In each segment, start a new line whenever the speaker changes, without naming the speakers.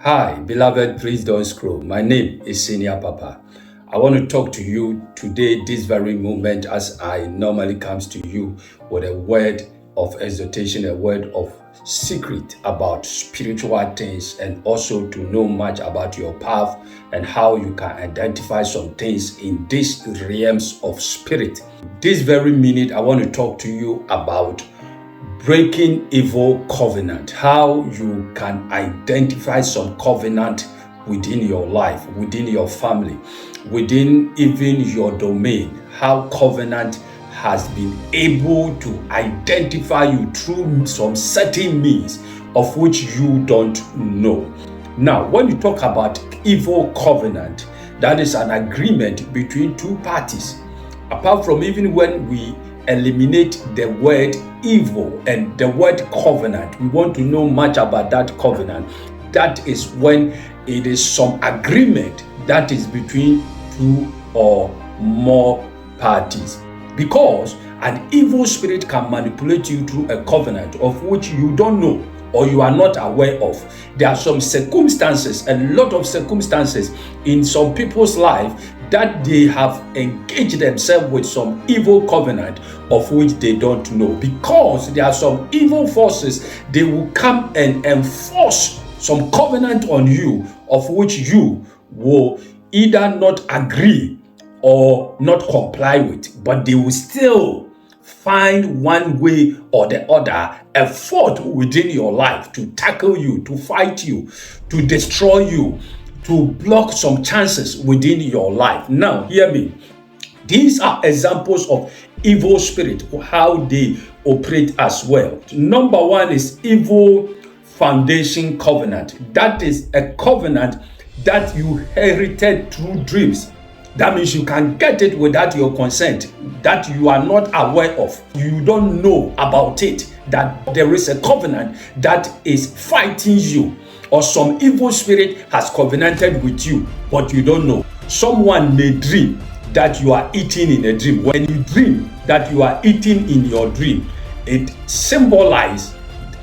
Hi, beloved, please don't scroll. My name is Senior Papa. I want to talk to you today, this very moment, as I normally comes to you with a word of exhortation, a word of secret about spiritual things, and also to know much about your path and how you can identify some things in these realms of spirit. This very minute, I want to talk to you about breaking evil covenant, how you can identify some covenant within your life, within your family, within even your domain, how covenant has been able to identify you through some certain means of which you don't know. Now, when you talk about evil covenant, that is an agreement between two parties. Apart from even when we eliminate the word evil and the word covenant, we want to know much about that covenant. That is when it is some agreement that is between two or more parties. Because an evil spirit can manipulate you through a covenant of which you don't know or you are not aware of. There are some circumstances, a lot of circumstances in some people's life that they have engaged themselves with some evil covenant of which they don't know. Because there are some evil forces, they will come and enforce some covenant on you of which you will either not agree or not comply with, but they will still find one way or the other a fault within your life to tackle you, to fight you, to destroy you, to block some chances within your life. Now, hear me. These are examples of evil spirit, how they operate as well. Number one is evil foundation covenant. That is a covenant that you inherited through dreams. That means you can get it without your consent, that you are not aware of. You don't know about it, that there is a covenant that is fighting you, or some evil spirit has covenanted with you, but you don't know. Someone may dream that you are eating in a dream. When you dream that you are eating in your dream, it symbolizes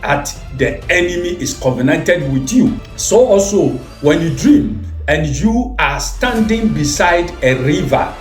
that the enemy is covenanted with you. So also, when you dream and you are standing beside a river,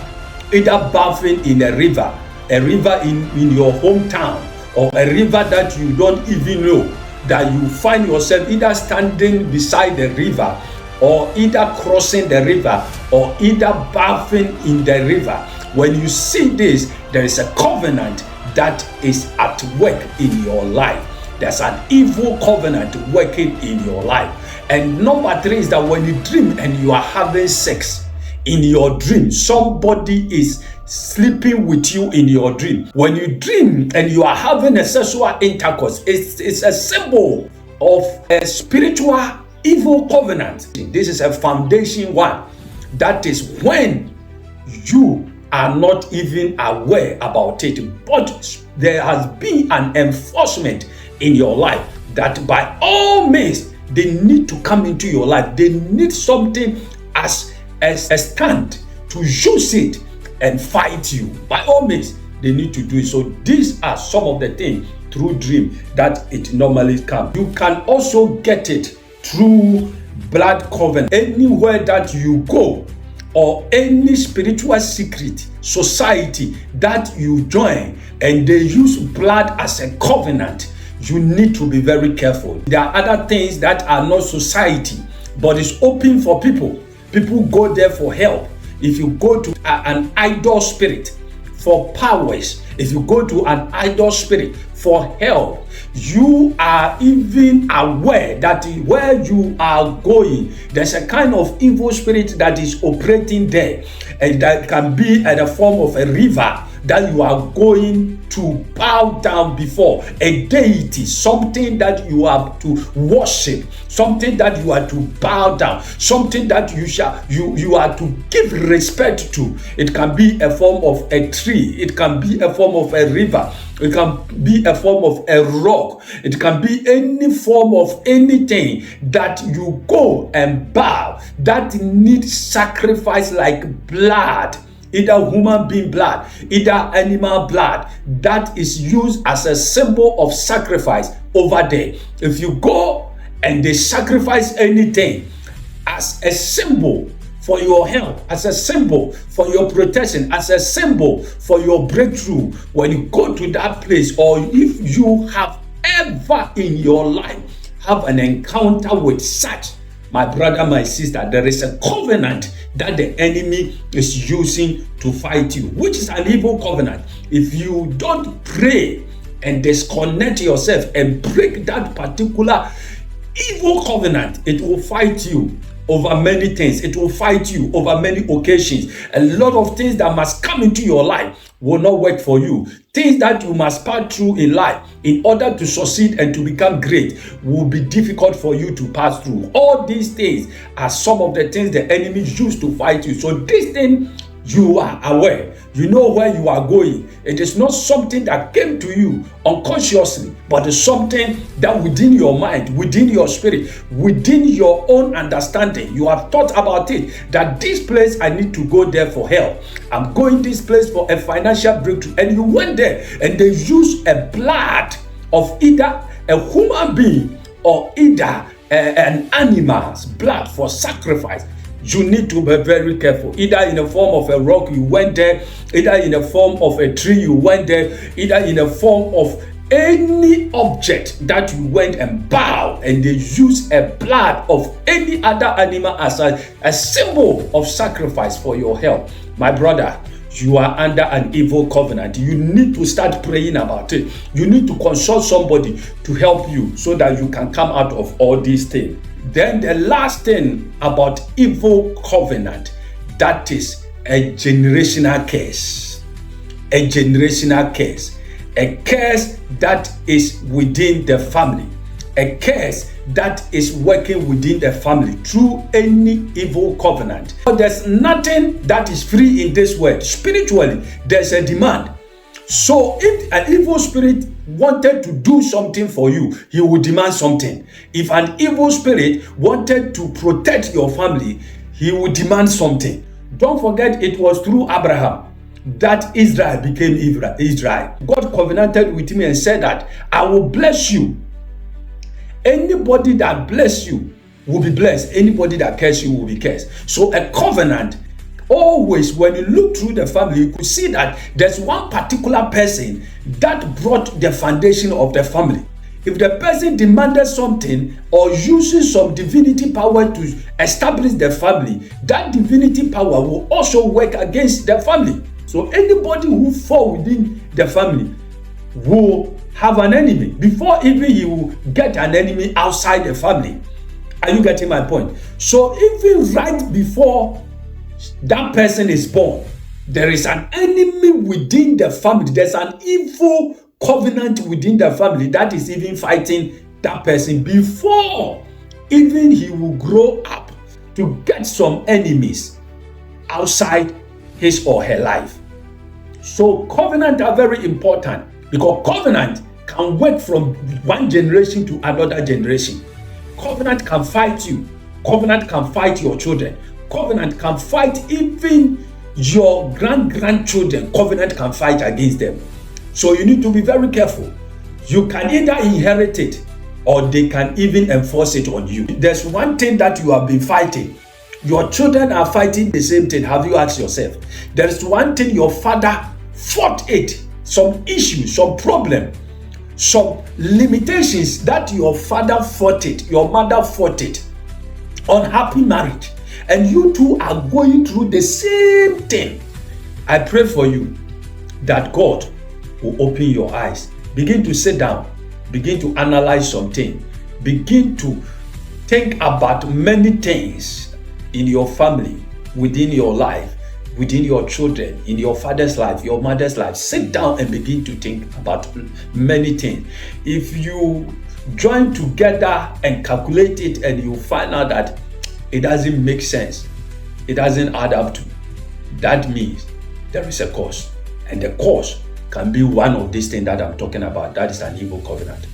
either bathing in a river in your hometown, or a river that you don't even know, that you find yourself either standing beside the river, or either crossing the river, or either bathing in the river. When you see this, there is a covenant that is at work in your life. There's an evil covenant working in your life. And number three is that when you dream and you are having sex in your dream, somebody is sleeping with you in your dream. When you dream and you are having a sexual intercourse, it's a symbol of a spiritual evil covenant. This is a foundation one. That is when you are not even aware about it, but there has been an enforcement in your life that by all means they need to come into your life. They need something as a stand to use it and fight you. By all means, they need to do it. So these are some of the things through dream that it normally comes. You can also get it through blood covenant. Anywhere that you go, or any spiritual secret society that you join and they use blood as a covenant, you need to be very careful. There are other things that are not society, but it's open for people. People go there for help. If you go to an idol spirit for powers, if you go to an idol spirit for help, you are even aware that where you are going, there's a kind of evil spirit that is operating there, and that can be in the form of a river that you are going to bow down before, a deity, something that you are to worship, something that you are to bow down, something that you are to give respect to. It can be a form of a tree, it can be a form of a river, it can be a form of a rock, it can be any form of anything that you go and bow that needs sacrifice, like blood, either human being blood, either animal blood, that is used as a symbol of sacrifice over there. If you go and they sacrifice anything as a symbol for your help, as a symbol for your protection, as a symbol for your breakthrough. When you go to that place, or if you have ever in your life have an encounter with such, my brother, my sister, there is a covenant that the enemy is using to fight you, which is an evil covenant. If you don't pray and disconnect yourself and break that particular evil covenant, it will fight you over many things. It will fight you over many occasions. A lot of things that must come into your life will not work for you. Things that you must pass through in life in order to succeed and to become great will be difficult for you to pass through. All these things are some of the things the enemy used to fight you. So this thing, you are aware. You know where you are going. It is not something that came to you unconsciously, but it's something that within your mind, within your spirit, within your own understanding, you have thought about it, that this place, I need to go there for help. I'm going this place for a financial breakthrough. And you went there and they used a blood of either a human being or either an animal's blood for sacrifice. You need to be very careful. Either in the form of a rock, you went there. Either in the form of a tree, you went there. Either in the form of any object that you went and bowed, and they use a blood of any other animal as a symbol of sacrifice for your help. My brother, you are under an evil covenant. You need to start praying about it. You need to consult somebody to help you so that you can come out of all these things. Then the last thing about evil covenant, that is a generational curse. A generational curse. A curse that is within the family. A curse that is working within the family through any evil covenant. But there's nothing that is free in this world. Spiritually, there's a demand. So if an evil spirit wanted to do something for you, he would demand something. If an evil spirit wanted to protect your family, he would demand something. Don't forget, it was through Abraham that Israel became Israel. God covenanted with him and said that I will bless you. Anybody that bless you will be blessed. Anybody that curse you will be cursed. So a covenant, always when you look through the family, you could see that there's one particular person that brought the foundation of the family. If the person demanded something or uses some divinity power to establish the family, that divinity power will also work against the family. So anybody who falls within the family will have an enemy before even he will get an enemy outside the family. Are you getting my point? So even right before that person is born, there is an enemy within the family. There's an evil covenant within the family that is even fighting that person before even he will grow up to get some enemies outside his or her life. So covenant are very important because covenant can work from one generation to another generation. Covenant can fight you. Covenant can fight your children. Covenant can fight even your grandchildren. Covenant can fight against them. So you need to be very careful. You can either inherit it or they can even enforce it on you. There's one thing that you have been fighting. Your children are fighting the same thing. Have you asked yourself? There is one thing your father fought it. Some issues, some problem, some limitations that your father fought it, your mother fought it. Unhappy marriage. And you two are going through the same thing. I pray for you that God will open your eyes. Begin to sit down. Begin to analyze something. Begin to think about many things in your family, within your life, within your children, in your father's life, your mother's life. Sit down and begin to think about many things. If you join together and calculate it and you find out that it doesn't make sense, it doesn't add up to, that means there is a cause. And the cause can be one of these things that I'm talking about. That is an evil covenant.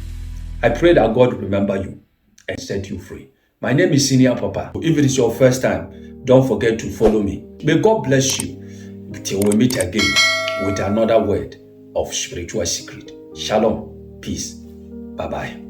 I pray that God remember you and set you free. My name is Senior Papa. If it is your first time, don't forget to follow me. May God bless you till we meet again with another word of spiritual secret. Shalom. Peace. Bye-bye.